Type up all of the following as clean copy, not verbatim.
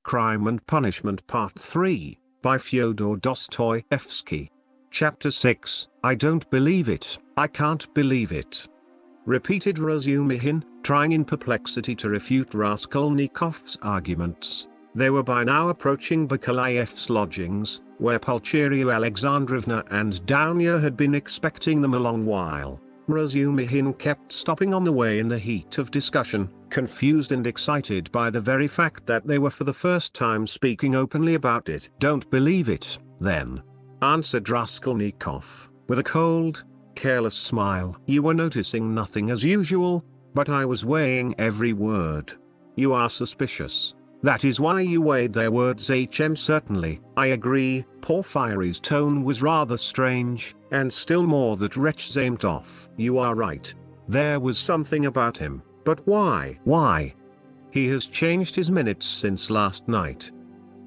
Crime and Punishment Part 3, by Fyodor Dostoevsky. Chapter 6, I don't believe it, I can't believe it. Repeated Razumihin, trying in perplexity to refute Raskolnikov's arguments. They were by now approaching Bakaleyev's lodgings, where Pulcheria Alexandrovna and Dounia had been expecting them a long while. Razumihin kept stopping on the way in the heat of discussion, confused and excited by the very fact that they were for the first time speaking openly about it. Don't believe it, then, answered Raskolnikov, with a cold, careless smile. You were noticing nothing as usual, but I was weighing every word. You are suspicious. That is why you weighed their words. Certainly, I agree. Porfiry's tone was rather strange, and still more that wretch Zemtov. You are right. There was something about him, but why? Why? He has changed his minutes since last night.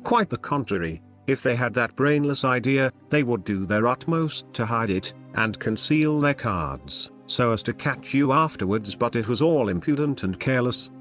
Quite the contrary. If they had that brainless idea, they would do their utmost to hide it, and conceal their cards, so as to catch you afterwards, but it was all impudent and careless.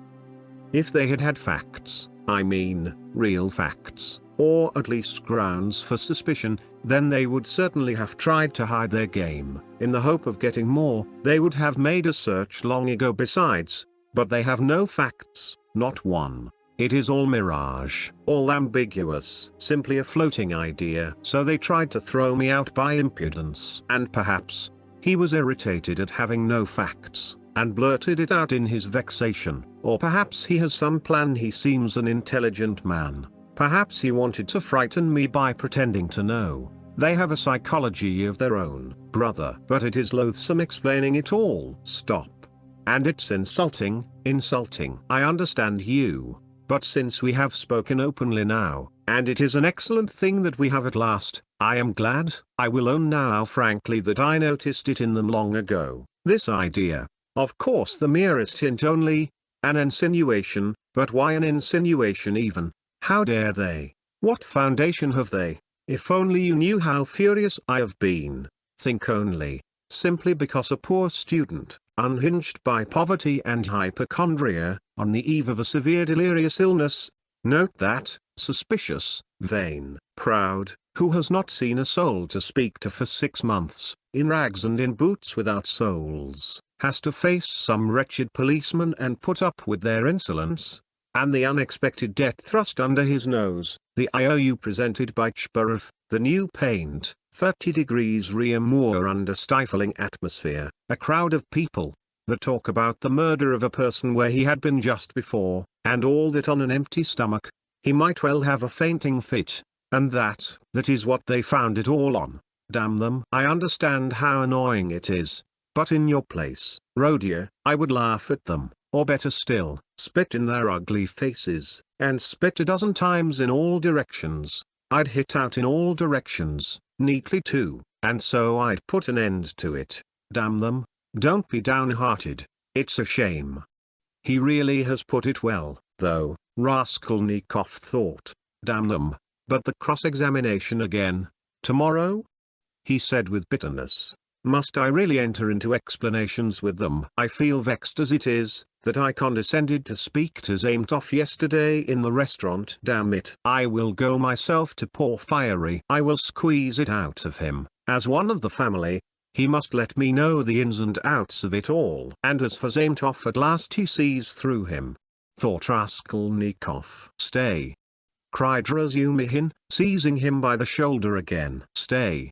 If they had had facts, I mean, real facts, or at least grounds for suspicion, then they would certainly have tried to hide their game. In the hope of getting more, they would have made a search long ago besides, but they have no facts, not one. It is all mirage, all ambiguous, simply a floating idea. So they tried to throw me out by impudence. And perhaps he was irritated at having no facts, and blurted it out in his vexation. Or perhaps he has some plan. He seems an intelligent man. Perhaps he wanted to frighten me by pretending to know. They have a psychology of their own, brother. But it is loathsome explaining it all. Stop. And it's insulting, insulting. I understand you. But since we have spoken openly now, and it is an excellent thing that we have at last, I am glad. I will own now frankly that I noticed it in them long ago. This idea, of course the merest hint only, an insinuation, but why an insinuation even? How dare they? What foundation have they? If only you knew how furious I have been. Think only. Simply because a poor student, unhinged by poverty and hypochondria, on the eve of a severe delirious illness, note that, suspicious, vain, proud, who has not seen a soul to speak to for 6 months, in rags and in boots without soles, has to face some wretched policeman and put up with their insolence, and the unexpected debt thrust under his nose, the IOU presented by Chap, the new paint, 30 degrees Reaumur under stifling atmosphere, a crowd of people, the talk about the murder of a person where he had been just before, and all that on an empty stomach. He might well have a fainting fit, and that is what they found it all on. Damn them. I understand how annoying it is, but in your place, Rodia, I would laugh at them, or better still, spit in their ugly faces, and spit a dozen times in all directions. I'd hit out in all directions, neatly too, and so I'd put an end to it. Damn them. Don't be downhearted, it's a shame. He really has put it well, though, Raskolnikov thought. Damn them. But the cross-examination again, tomorrow? He said with bitterness. Must I really enter into explanations with them? I feel vexed as it is, that I condescended to speak to Zemtov yesterday in the restaurant. Damn it. I will go myself to Porfiry. I will squeeze it out of him. As one of the family, he must let me know the ins and outs of it all. And as for Zemtov, at last he sees through him, thought Raskolnikov. Stay! Cried Razumihin, seizing him by the shoulder again. Stay!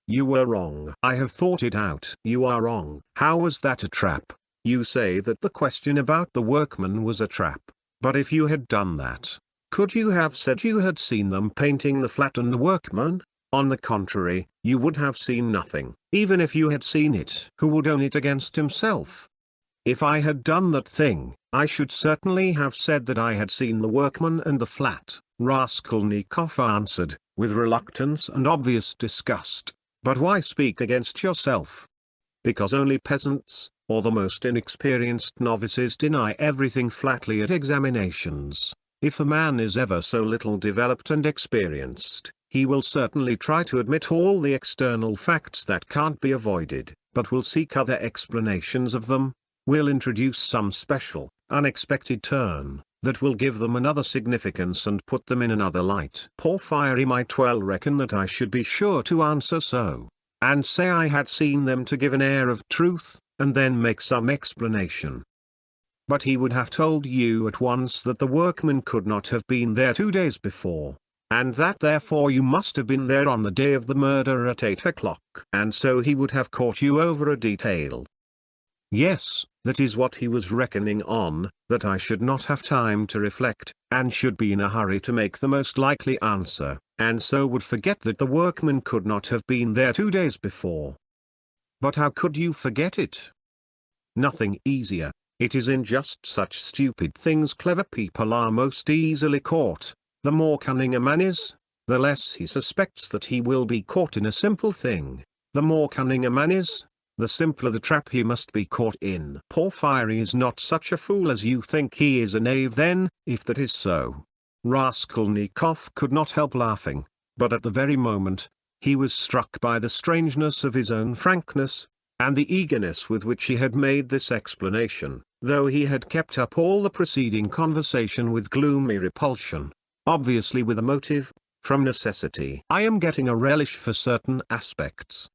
You were wrong. I have thought it out. You are wrong. How was that a trap? You say that the question about the workman was a trap. But if you had done that, could you have said you had seen them painting the flat and the workman? On the contrary, you would have seen nothing. Even if you had seen it, who would own it against himself? If I had done that thing, I should certainly have said that I had seen the workman and the flat, Raskolnikov answered, with reluctance and obvious disgust. But why speak against yourself? Because only peasants, or the most inexperienced novices, deny everything flatly at examinations. If a man is ever so little developed and experienced, he will certainly try to admit all the external facts that can't be avoided, but will seek other explanations of them. will introduce some special, unexpected turn, that will give them another significance and put them in another light. Porfiry might well reckon that I should be sure to answer so, and say I had seen them to give an air of truth, and then make some explanation. But he would have told you at once that the workmen could not have been there 2 days before, and that therefore you must have been there on the day of the murder at 8 o'clock. And so he would have caught you over a detail. Yes, that is what he was reckoning on, that I should not have time to reflect, and should be in a hurry to make the most likely answer, and so would forget that the workmen could not have been there 2 days before. But how could you forget it? Nothing easier. It is in just such stupid things clever people are most easily caught. The more cunning a man is, the less he suspects that he will be caught in a simple thing. The more cunning a man is, the simpler the trap he must be caught in. Porfiry is not such a fool as you think. He is a knave then, if that is so. Raskolnikov could not help laughing, but at the very moment, he was struck by the strangeness of his own frankness, and the eagerness with which he had made this explanation, though he had kept up all the preceding conversation with gloomy repulsion, obviously with a motive, from necessity. I am getting a relish for certain aspects,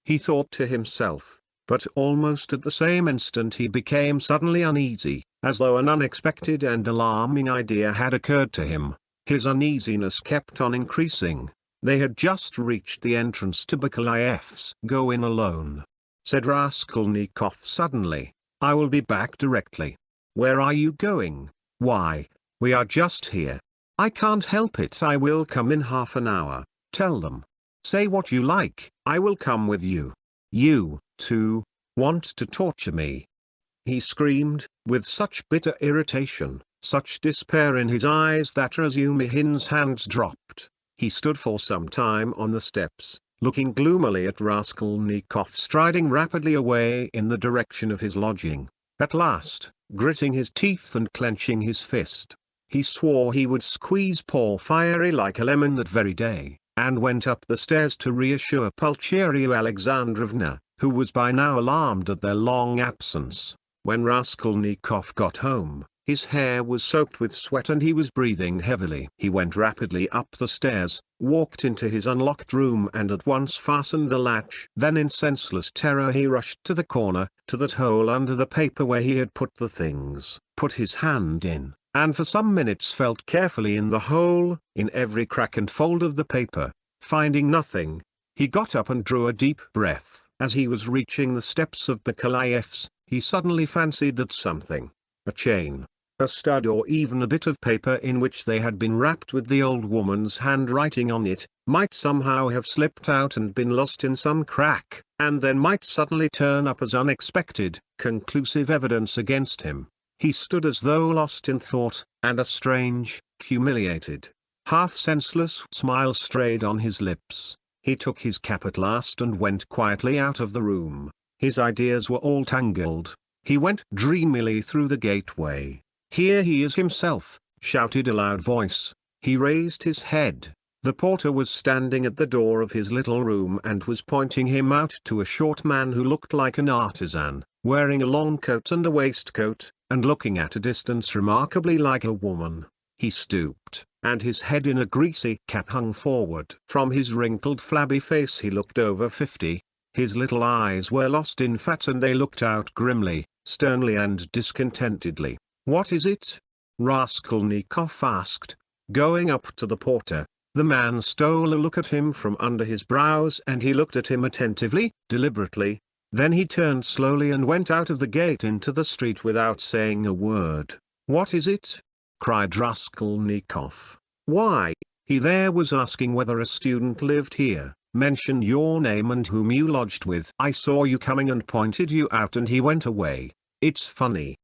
he thought to himself, but almost at the same instant he became suddenly uneasy, as though an unexpected and alarming idea had occurred to him. His uneasiness kept on increasing. They had just reached the entrance to Bakaleyev's. "Go in alone," said Raskolnikov suddenly. "I will be back directly." "Where are you going?" "Why, we are just here." "I can't help it. I will come in half an hour." "Tell them. Say what you like, I will come with you." "You, too, want to torture me?" he screamed, with such bitter irritation, such despair in his eyes that Razumihin's hands dropped. He stood for some time on the steps, looking gloomily at Raskolnikov striding rapidly away in the direction of his lodging. At last, gritting his teeth and clenching his fist, he swore he would squeeze Porfiry like a lemon that very day, and went up the stairs to reassure Pulcheria Alexandrovna, who was by now alarmed at their long absence. When Raskolnikov got home, his hair was soaked with sweat and he was breathing heavily. He went rapidly up the stairs, walked into his unlocked room and at once fastened the latch. Then in senseless terror he rushed to the corner, to that hole under the paper where he had put the things, put his hand in, and for some minutes felt carefully in the hole, in every crack and fold of the paper. Finding nothing, he got up and drew a deep breath. As he was reaching the steps of Bakaleyev's, he suddenly fancied that something, a chain, a stud or even a bit of paper in which they had been wrapped with the old woman's handwriting on it, might somehow have slipped out and been lost in some crack, and then might suddenly turn up as unexpected, conclusive evidence against him. He stood as though lost in thought, and a strange, humiliated, half-senseless smile strayed on his lips. He took his cap at last and went quietly out of the room. His ideas were all tangled. He went dreamily through the gateway. "Here he is himself," shouted a loud voice. He raised his head. The porter was standing at the door of his little room and was pointing him out to a short man who looked like an artisan, wearing a long coat and a waistcoat, and looking at a distance remarkably like a woman. He stooped, and his head in a greasy cap hung forward. From his wrinkled flabby face he looked over 50. His little eyes were lost in fat and they looked out grimly, sternly and discontentedly. "What is it?" Raskolnikov asked, going up to the porter. The man stole a look at him from under his brows and he looked at him attentively, deliberately. Then he turned slowly and went out of the gate into the street without saying a word. "What is it?" cried Raskolnikov. "Why, he there was asking whether a student lived here, mentioned your name and whom you lodged with. I saw you coming and pointed you out and he went away. It's funny."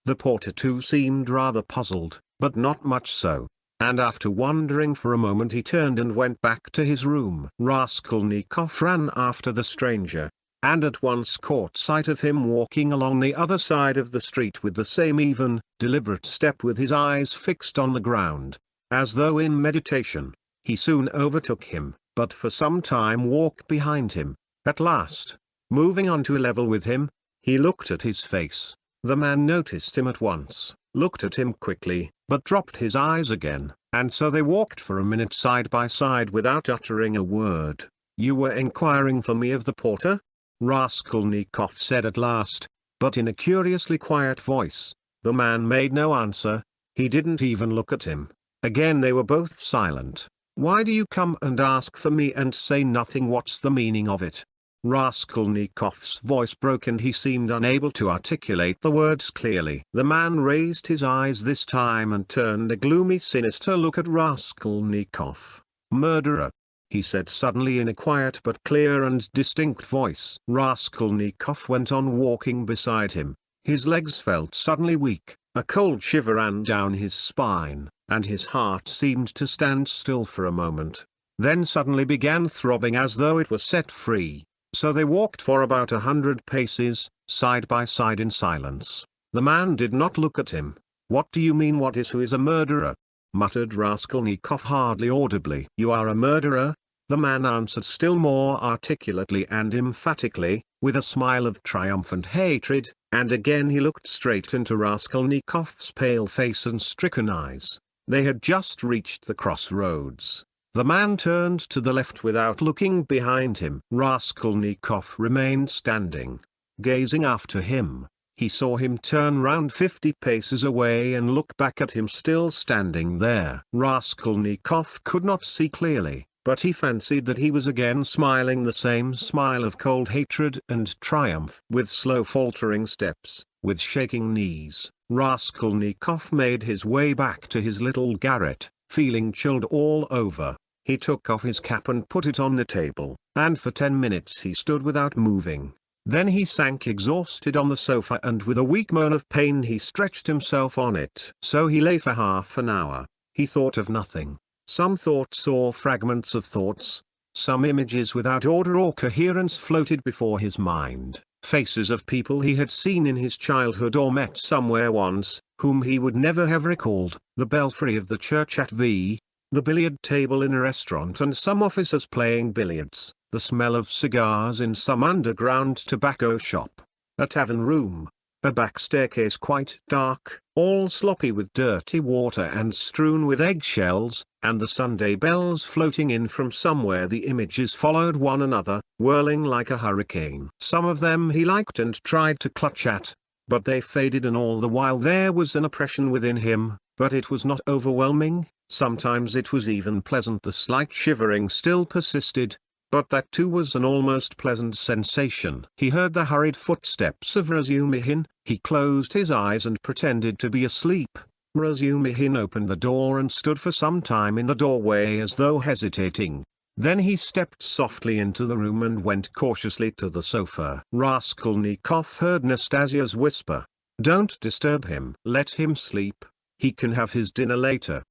The porter too seemed rather puzzled, but not much so, and after wondering for a moment he turned and went back to his room. Raskolnikov ran after the stranger, and at once caught sight of him walking along the other side of the street with the same even, deliberate step with his eyes fixed on the ground, as though in meditation. He soon overtook him, but for some time walked behind him. At last, moving on to a level with him, he looked at his face. The man noticed him at once, looked at him quickly, but dropped his eyes again, and so they walked for a minute side by side without uttering a word. "You were inquiring for me of the porter?" Raskolnikov said at last, but in a curiously quiet voice. The man made no answer. He didn't even look at him. Again they were both silent. "Why do you come and ask for me and say nothing? What's the meaning of it?" Raskolnikov's voice broke and he seemed unable to articulate the words clearly. The man raised his eyes this time and turned a gloomy, sinister look at Raskolnikov. "Murderer," he said suddenly in a quiet but clear and distinct voice. Raskolnikov went on walking beside him. His legs felt suddenly weak, a cold shiver ran down his spine, and his heart seemed to stand still for a moment, then suddenly began throbbing as though it were set free. So they walked for about 100 paces, side by side in silence. The man did not look at him. "What do you mean? Who is a murderer?" muttered Raskolnikov hardly audibly. "You are a murderer," the man answered still more articulately and emphatically, with a smile of triumphant hatred, and again he looked straight into Raskolnikov's pale face and stricken eyes. They had just reached the crossroads. The man turned to the left without looking behind him. Raskolnikov remained standing, gazing after him. He saw him turn round 50 paces away and look back at him still standing there. Raskolnikov could not see clearly, but he fancied that he was again smiling the same smile of cold hatred and triumph. With slow faltering steps, with shaking knees, Raskolnikov made his way back to his little garret, feeling chilled all over. He took off his cap and put it on the table, and for 10 minutes he stood without moving. Then he sank exhausted on the sofa and with a weak moan of pain he stretched himself on it. So he lay for half an hour. He thought of nothing. Some thoughts or fragments of thoughts, some images without order or coherence floated before his mind. Faces of people he had seen in his childhood or met somewhere once, whom he would never have recalled. The belfry of the church at V, the billiard table in a restaurant and some officers playing billiards, the smell of cigars in some underground tobacco shop, a tavern room, a back staircase quite dark, all sloppy with dirty water and strewn with eggshells, and the Sunday bells floating in from somewhere. The images followed one another, whirling like a hurricane. Some of them he liked and tried to clutch at, but they faded, and all the while there was an oppression within him, but it was not overwhelming. Sometimes it was even pleasant. The slight shivering still persisted, but that too was an almost pleasant sensation. He heard the hurried footsteps of Razumihin. He closed his eyes and pretended to be asleep. Razumihin opened the door and stood for some time in the doorway as though hesitating. Then he stepped softly into the room and went cautiously to the sofa. Raskolnikov heard Nastasia's whisper, "Don't disturb him. Let him sleep. He can have his dinner later."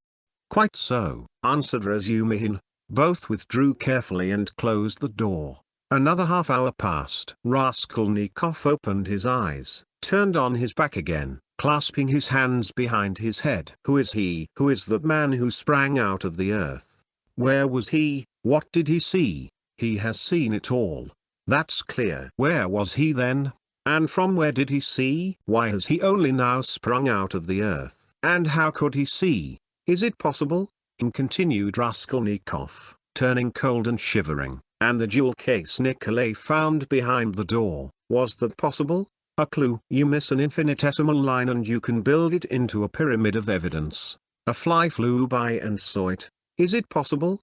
"Quite so," answered Razumihin. Both withdrew carefully and closed the door. Another half hour passed. Raskolnikov opened his eyes, turned on his back again, clasping his hands behind his head. "Who is he? Who is that man who sprang out of the earth? Where was he? What did he see?" "He has seen it all. That's clear." "Where was he then? And from where did he see? Why has he only now sprung out of the earth? And how could he see? Is it possible?" continued Raskolnikov, turning cold and shivering. "And the jewel case Nikolay found behind the door, was that possible? A clue? You miss an infinitesimal line and you can build it into a pyramid of evidence. A fly flew by and saw it. Is it possible?"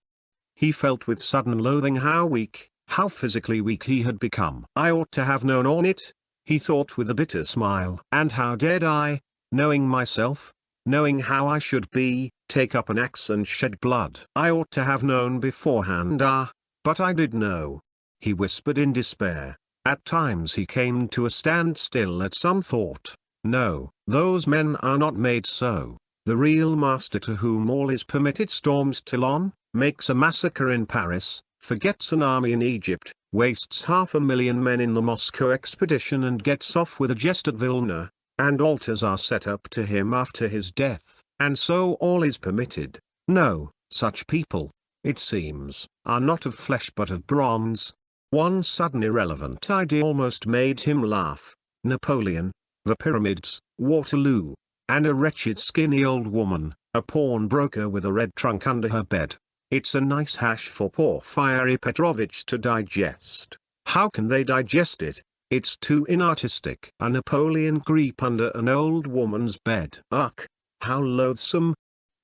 He felt with sudden loathing how weak, how physically weak he had become. "I ought to have known on it," he thought with a bitter smile. "And how dared I, knowing myself, knowing how I should be, take up an axe and shed blood? I ought to have known beforehand. But I did know," he whispered in despair. At times he came to a standstill at some thought. No, those men are not made so. The real master to whom all is permitted storms Toulon, makes a massacre in Paris, forgets an army in Egypt, wastes 500,000 men in the Moscow expedition and gets off with a jest at Vilna, and altars are set up to him after his death, and so all is permitted. No, such people, it seems, are not of flesh but of bronze. One sudden irrelevant idea almost made him laugh. Napoleon. the pyramids, Waterloo, and a wretched skinny old woman, a pawnbroker with a red trunk under her bed. It's a nice hash for Porfiry Petrovitch to digest. How can they digest it? It's too inartistic. A Napoleon creep under an old woman's bed. Ugh! How loathsome!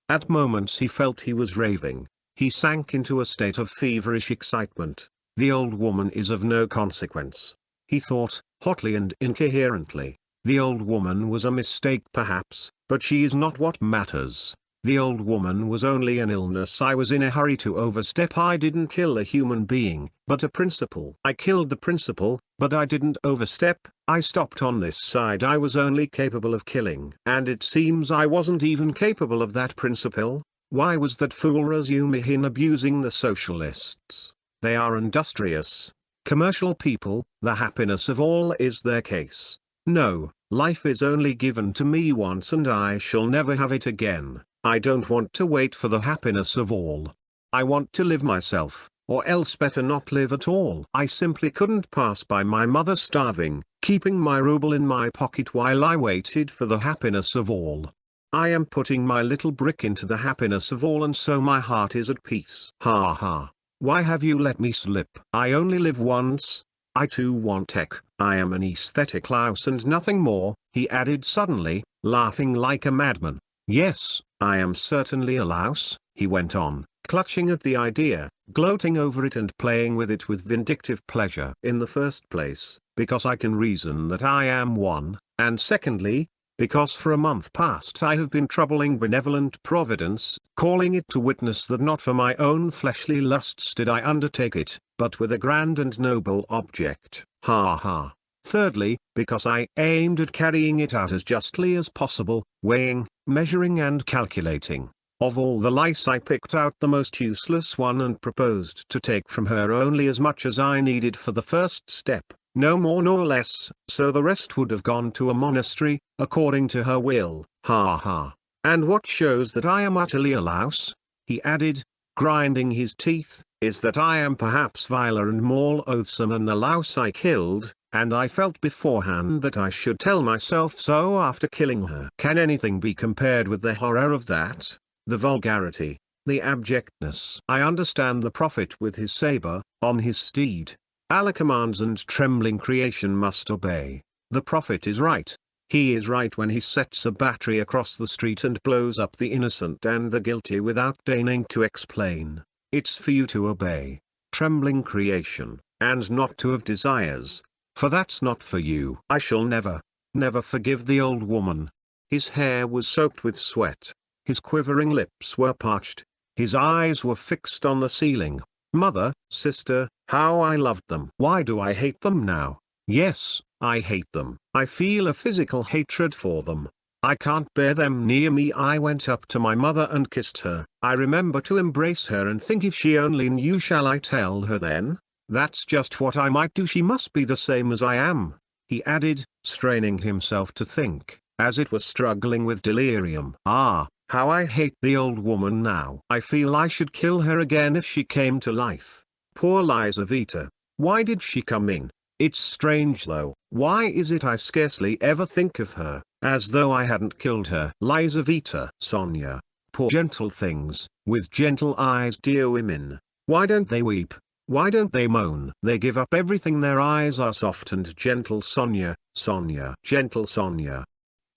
At moments he felt he was raving. He sank into a state of feverish excitement. The old woman is of no consequence. He thought, hotly and incoherently. The old woman was a mistake perhaps, but she is not what matters. The old woman was only an illness I was in a hurry to overstep. I didn't kill a human being, but a principle. I killed the principle, but I didn't overstep. I stopped on this side I was only capable of killing. And it seems I wasn't even capable of that principle. Why was that fool Razumihin abusing the socialists? They are industrious, commercial people. The happiness of all is their case. No, life is only given to me once and I shall never have it again. I don't want to wait for the happiness of all. I want to live myself, or else better not live at all. I simply couldn't pass by my mother starving, keeping my ruble in my pocket while I waited for the happiness of all. I am putting my little brick into the happiness of all and so my heart is at peace. Ha ha. Why have you let me slip? I only live once. I too want tech. I am an aesthetic louse and nothing more, he added suddenly, laughing like a madman. Yes, I am certainly a louse, he went on, clutching at the idea, gloating over it and playing with it with vindictive pleasure. In the first place, because I can reason that I am one, and secondly, because for a month past I have been troubling benevolent Providence, calling it to witness that not for my own fleshly lusts did I undertake it, but with a grand and noble object. Ha ha. Thirdly, because I aimed at carrying it out as justly as possible, weighing, measuring and calculating. Of all the lice I picked out the most useless one and proposed to take from her only as much as I needed for the first step, no more nor less, so the rest would have gone to a monastery, according to her will. Ha ha. And what shows that I am utterly a louse, he added, grinding his teeth, is that I am perhaps viler and more loathsome than the louse I killed, and I felt beforehand that I should tell myself so after killing her. Can anything be compared with the horror of that? The vulgarity, the abjectness. I understand the prophet with his saber, on his steed. Allah commands and trembling creation must obey. The prophet is right. He is right when he sets a battery across the street and blows up the innocent and the guilty without deigning to explain. It's for you to obey, trembling creation, and not to have desires. For that's not for you. I shall never, never forgive the old woman. His hair was soaked with sweat. His quivering lips were parched. His eyes were fixed on the ceiling. Mother, sister, how I loved them. Why do I hate them now? Yes, I hate them. I feel a physical hatred for them. I can't bear them near me. I went up to my mother and kissed her. I remember to embrace her and think if she only knew. Shall I tell her then? That's just what I might do. She must be the same as I am, he added, straining himself to think, as it was struggling with delirium. Ah, how I hate the old woman now. I feel I should kill her again if she came to life. Poor Lizaveta. Why did she come in? It's strange though. Why is it I scarcely ever think of her, as though I hadn't killed her? Lizaveta. Sonia. Poor gentle things, with gentle eyes. Dear women. Why don't they weep? Why don't they moan? They give up everything. Their eyes are soft and gentle. Sonia, Sonia. Gentle Sonia.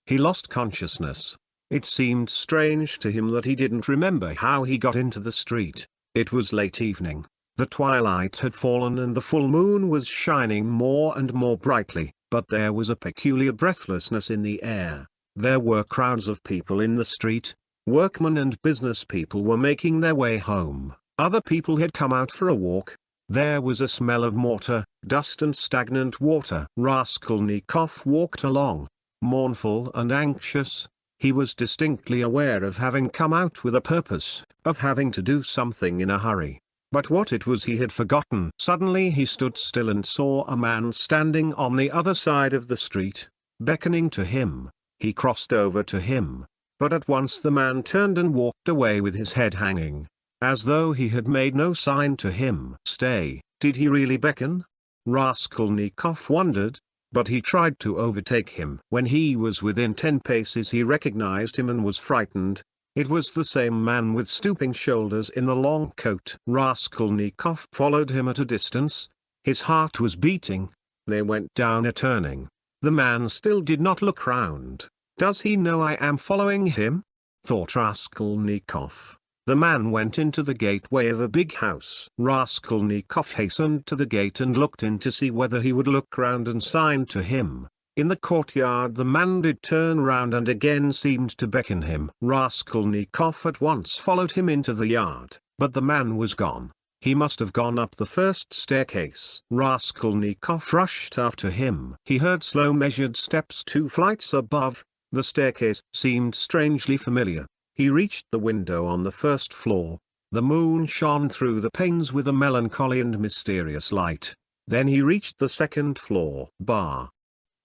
He lost consciousness. It seemed strange to him that he didn't remember how he got into the street. It was late evening. The twilight had fallen and the full moon was shining more and more brightly, but there was a peculiar breathlessness in the air. There were crowds of people in the street. Workmen and business people were making their way home. Other people had come out for a walk. There was a smell of mortar, dust and stagnant water. Raskolnikov walked along, mournful and anxious. He was distinctly aware of having come out with a purpose, of having to do something in a hurry. But what it was he had forgotten. Suddenly he stood still and saw a man standing on the other side of the street, beckoning to him. He crossed over to him. But at once the man turned and walked away with his head hanging, as though he had made no sign to him. Stay, did he really beckon? Raskolnikov wondered. but he tried to overtake him. When he was within 10 paces he recognized him and was frightened. It was the same man with stooping shoulders in the long coat. Raskolnikov followed him at a distance. His heart was beating. They went down a turning. The man still did not look round. "Does he know I am following him?" thought Raskolnikov. The man went into the gateway of a big house. Raskolnikov hastened to the gate and looked in to see whether he would look round and sign to him. In the courtyard the man did turn round and again seemed to beckon him. Raskolnikov at once followed him into the yard, but the man was gone. He must have gone up the first staircase. Raskolnikov rushed after him. He heard slow measured steps 2 flights above. The staircase seemed strangely familiar. He reached the window on the first floor. The moon shone through the panes with a melancholy and mysterious light. Then he reached the second floor.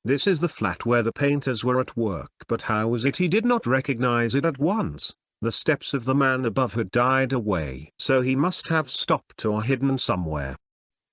This is the flat where the painters were at work. But how was it he did not recognize it at once? The steps of the man above had died away. So he must have stopped or hidden somewhere.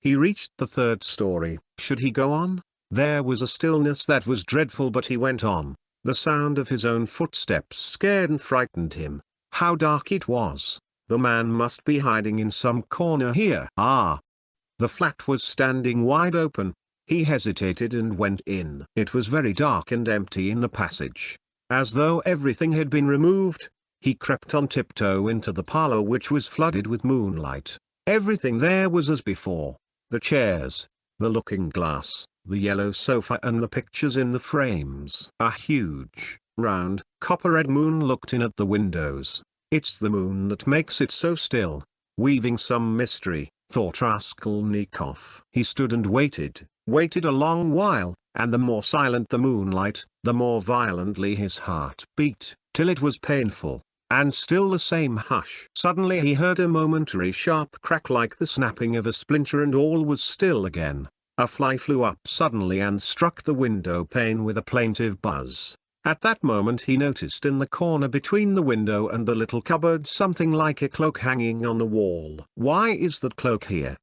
He reached the third story. Should he go on? There was a stillness that was dreadful, but he went on. The sound of his own footsteps scared and frightened him. How dark it was. The man must be hiding in some corner here. The flat was standing wide open. He hesitated and went in. It was very dark and empty in the passage. As though everything had been removed, he crept on tiptoe into the parlor, which was flooded with moonlight. Everything there was as before. The chairs, the looking-glass, the yellow sofa and the pictures in the frames. A huge, round, copper-red moon looked in at the windows. It's the moon that makes it so still, weaving some mystery, thought Raskolnikov. He stood and waited a long while, and the more silent the moonlight, the more violently his heart beat, till it was painful, and still the same hush. Suddenly he heard a momentary sharp crack like the snapping of a splinter, and all was still again. A fly flew up suddenly and struck the window pane with a plaintive buzz. At that moment he noticed in the corner between the window and the little cupboard something like a cloak hanging on the wall. Why is that cloak here?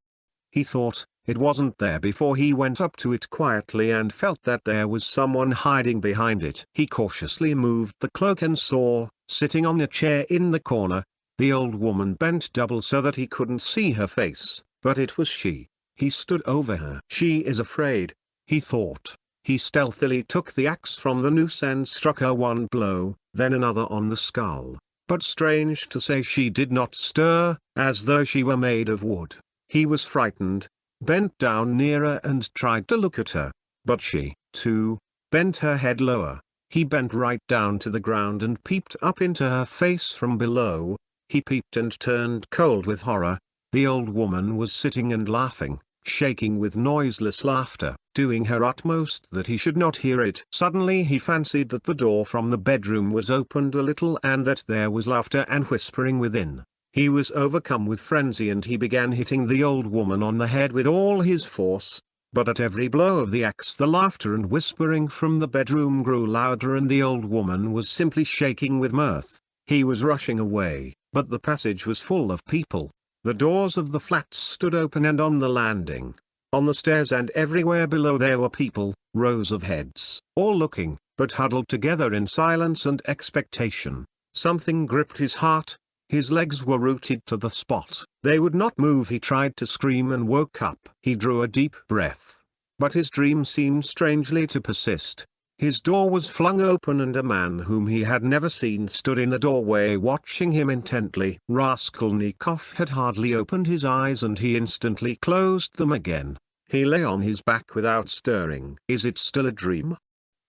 He thought. It wasn't there before. He went up to it quietly and felt that there was someone hiding behind it. He cautiously moved the cloak and saw, sitting on a chair in the corner, the old woman bent double so that he couldn't see her face, but it was she. He stood over her. She is afraid, he thought. He stealthily took the axe from the noose and struck her one blow, then another on the skull. But strange to say, she did not stir, as though she were made of wood. He was frightened, bent down nearer and tried to look at her. But she, too, bent her head lower. He bent right down to the ground and peeped up into her face from below. He peeped and turned cold with horror. The old woman was sitting and laughing, shaking with noiseless laughter, doing her utmost that he should not hear it. Suddenly he fancied that the door from the bedroom was opened a little and that there was laughter and whispering within. He was overcome with frenzy and he began hitting the old woman on the head with all his force. But at every blow of the axe the laughter and whispering from the bedroom grew louder and the old woman was simply shaking with mirth. He was rushing away, but the passage was full of people. The doors of the flats stood open, and on the landing, on the stairs and everywhere below there were people, rows of heads, all looking, but huddled together in silence and expectation. Something gripped his heart. His legs were rooted to the spot. They would not move. He tried to scream and woke up. He drew a deep breath. But his dream seemed strangely to persist. His door was flung open and a man whom he had never seen stood in the doorway watching him intently. Raskolnikov had hardly opened his eyes and he instantly closed them again. He lay on his back without stirring. Is it still a dream?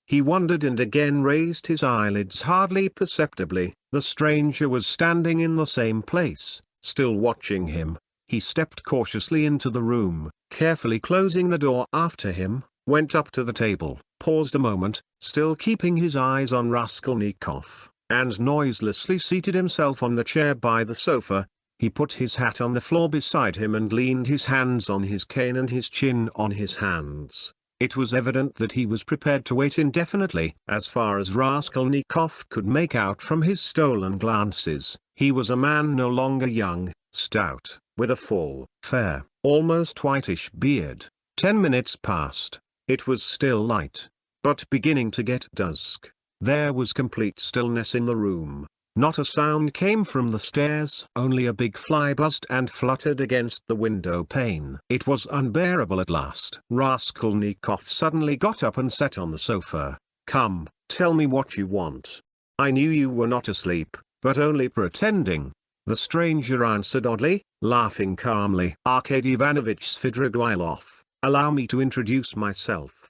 He wondered and again raised his eyelids hardly perceptibly. The stranger was standing in the same place, still watching him. He stepped cautiously into the room, carefully closing the door after him, went up to the table, paused a moment, still keeping his eyes on Raskolnikov, and noiselessly seated himself on the chair by the sofa. He put his hat on the floor beside him and leaned his hands on his cane and his chin on his hands. It was evident that he was prepared to wait indefinitely. As far as Raskolnikov could make out from his stolen glances, he was a man no longer young, stout, with a full, fair, almost whitish beard. 10 minutes passed. It was still light, but beginning to get dusk. There was complete stillness in the room. Not a sound came from the stairs. Only a big fly buzzed and fluttered against the window pane. It was unbearable at last. Raskolnikov suddenly got up and sat on the sofa. "Come, tell me what you want. I knew you were not asleep, but only pretending," the stranger answered oddly, laughing calmly. "Arkady Ivanovich Svidrigailov, allow me to introduce myself.